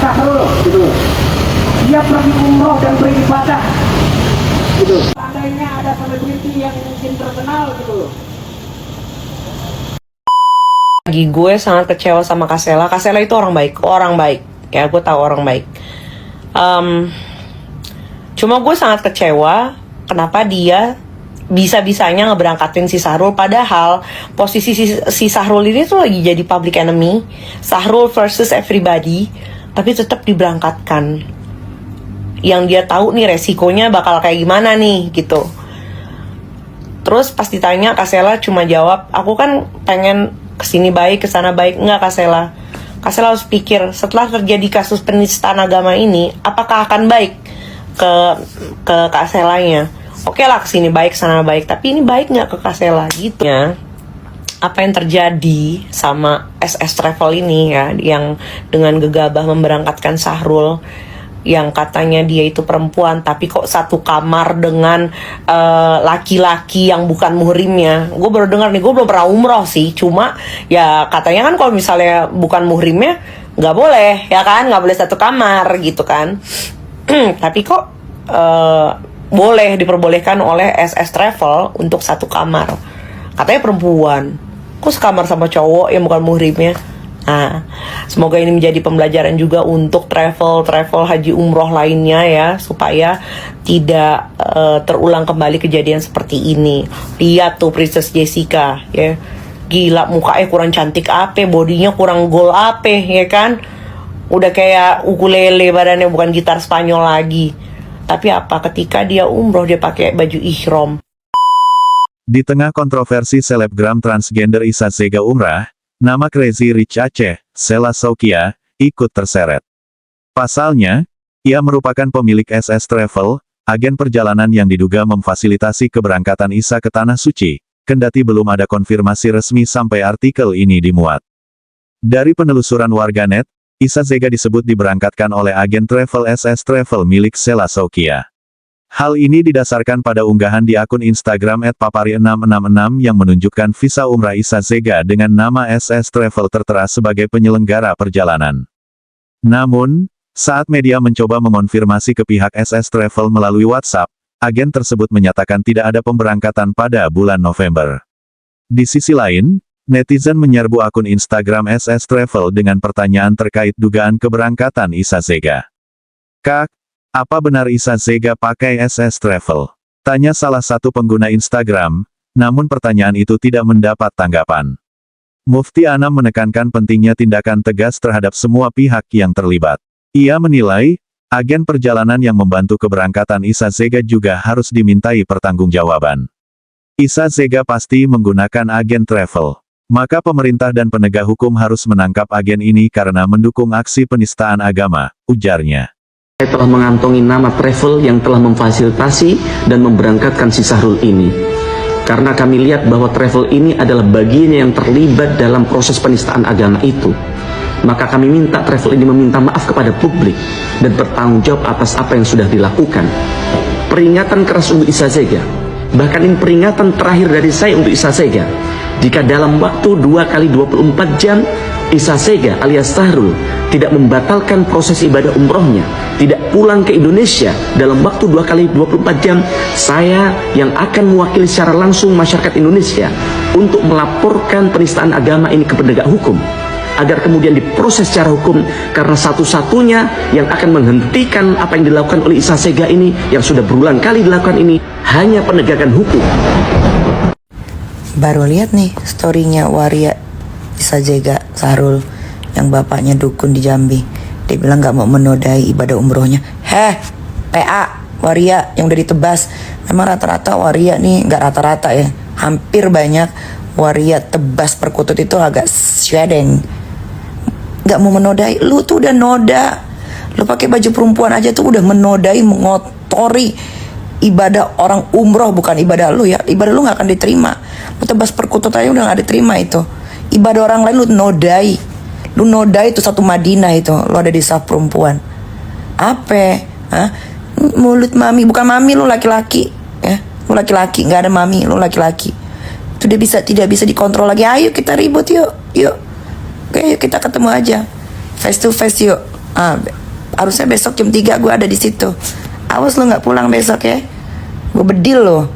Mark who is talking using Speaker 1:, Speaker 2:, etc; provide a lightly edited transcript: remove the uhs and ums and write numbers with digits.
Speaker 1: Sahrul gitu. Dia pergi umroh dan beribadah gitu. Seandainya ada selebriti yang mungkin terkenal gitu.
Speaker 2: Lagi gue sangat kecewa sama Kasela. Kasela itu orang baik ya, gue tahu orang baik. Cuma gue sangat kecewa kenapa dia bisa-bisanya ngeberangkatin si Sahrul, padahal posisi si Sahrul ini tuh lagi jadi public enemy, Sahrul versus everybody, tapi tetap diberangkatkan. Yang dia tahu nih resikonya bakal kayak gimana nih gitu. Terus pas ditanya, Kasela cuma jawab, aku kan pengen kesini baik, kesana baik. Enggak, Kasela harus pikir, setelah terjadi kasus penistaan agama ini, apakah akan baik ke Kaselanya? Oke lah, kesini baik, sana baik, tapi ini baik nggak ke Kasela gitu ya. Apa yang terjadi sama SS Travel ini ya, yang dengan gegabah memberangkatkan Sahrul, yang katanya dia itu perempuan tapi kok satu kamar dengan laki-laki yang bukan muhrimnya. Gue baru dengar nih, gue belum pernah umroh sih, cuma ya katanya kan kalau misalnya bukan muhrimnya nggak boleh ya kan, nggak boleh satu kamar gitu kan. Tapi kok boleh, diperbolehkan oleh SS Travel untuk satu kamar, katanya perempuan, kok sekamar sama cowok yang bukan muhrimnya. Nah, semoga ini menjadi pembelajaran juga untuk travel haji umroh lainnya ya, supaya tidak terulang kembali kejadian seperti ini. Lihat tuh Princess Jessica ya, gila, mukanya kurang cantik ape, bodinya kurang gol ape ya kan, udah kayak ukulele badannya, bukan gitar Spanyol lagi. Tapi apa, ketika dia umroh dia pakai baju ihram.
Speaker 3: Di tengah kontroversi selebgram transgender Isa Zega umrah, nama Crazy Rich Aceh, Sela Saukia, ikut terseret. Pasalnya, ia merupakan pemilik SS Travel, agen perjalanan yang diduga memfasilitasi keberangkatan Isa ke Tanah Suci, kendati belum ada konfirmasi resmi sampai artikel ini dimuat. Dari penelusuran warganet, Isa Zega disebut diberangkatkan oleh agen travel SS Travel milik Sela Saukia. Hal ini didasarkan pada unggahan di akun Instagram @papari666 yang menunjukkan visa umrah Isa Zega dengan nama SS Travel tertera sebagai penyelenggara perjalanan. Namun, saat media mencoba mengonfirmasi ke pihak SS Travel melalui WhatsApp, agen tersebut menyatakan tidak ada pemberangkatan pada bulan November. Di sisi lain, netizen menyerbu akun Instagram SS Travel dengan pertanyaan terkait dugaan keberangkatan Isa Zega. Kak, apa benar Isa Zega pakai SS Travel? Tanya salah satu pengguna Instagram, namun pertanyaan itu tidak mendapat tanggapan. Mufti Anam menekankan pentingnya tindakan tegas terhadap semua pihak yang terlibat. Ia menilai, agen perjalanan yang membantu keberangkatan Isa Zega juga harus dimintai pertanggungjawaban. Isa Zega pasti menggunakan agen travel. Maka pemerintah dan penegak hukum harus menangkap agen ini karena mendukung aksi penistaan agama, ujarnya.
Speaker 4: Saya telah mengantongi nama travel yang telah memfasilitasi dan memberangkatkan si Sahrul ini. Karena kami lihat bahwa travel ini adalah bagian yang terlibat dalam proses penistaan agama itu. Maka kami minta travel ini meminta maaf kepada publik dan bertanggung jawab atas apa yang sudah dilakukan. Peringatan keras untuk Isa Zega. Bahkan ini peringatan terakhir dari saya untuk Isa Zega. Jika dalam waktu 2x24 jam Isa Zega alias Sahrul tidak membatalkan proses ibadah umrohnya, tidak pulang ke Indonesia dalam waktu 2x24 jam, saya yang akan mewakili secara langsung masyarakat Indonesia untuk melaporkan penistaan agama ini ke penegak hukum, agar kemudian diproses secara hukum, karena satu-satunya yang akan menghentikan apa yang dilakukan oleh Isa Zega ini, yang sudah berulang kali dilakukan ini, hanya penegakan hukum.
Speaker 5: Baru lihat nih storynya Waria Isa Zega Sahrul yang bapaknya dukun di Jambi. Dia bilang gak mau menodai ibadah umrohnya. PA Waria yang udah ditebas. Memang rata-rata Waria nih, gak rata-rata ya, hampir banyak Waria tebas perkutut itu agak shading. Gak mau menodai. Lu tuh udah noda. Lu pakai baju perempuan aja tuh udah menodai, mengotori ibadah orang umroh, bukan ibadah lu ya. Ibadah lu gak akan diterima. Lu tebas perkutut aja udah gak diterima itu. Ibadah orang lain lu nodai. Lu nodai itu satu Madinah itu. Lu ada di saf perempuan. Apa? Hah? Mulut mami, bukan mami, lu laki-laki ya. Lu laki-laki, gak ada mami, lu laki-laki. Itu dia tidak bisa dikontrol lagi. Ayo kita ribut yuk. Oke, yuk kita ketemu aja. Face to face yuk. Harusnya besok jam 3 gue ada di situ. Awas lo nggak pulang besok ya. Gue bedil lo.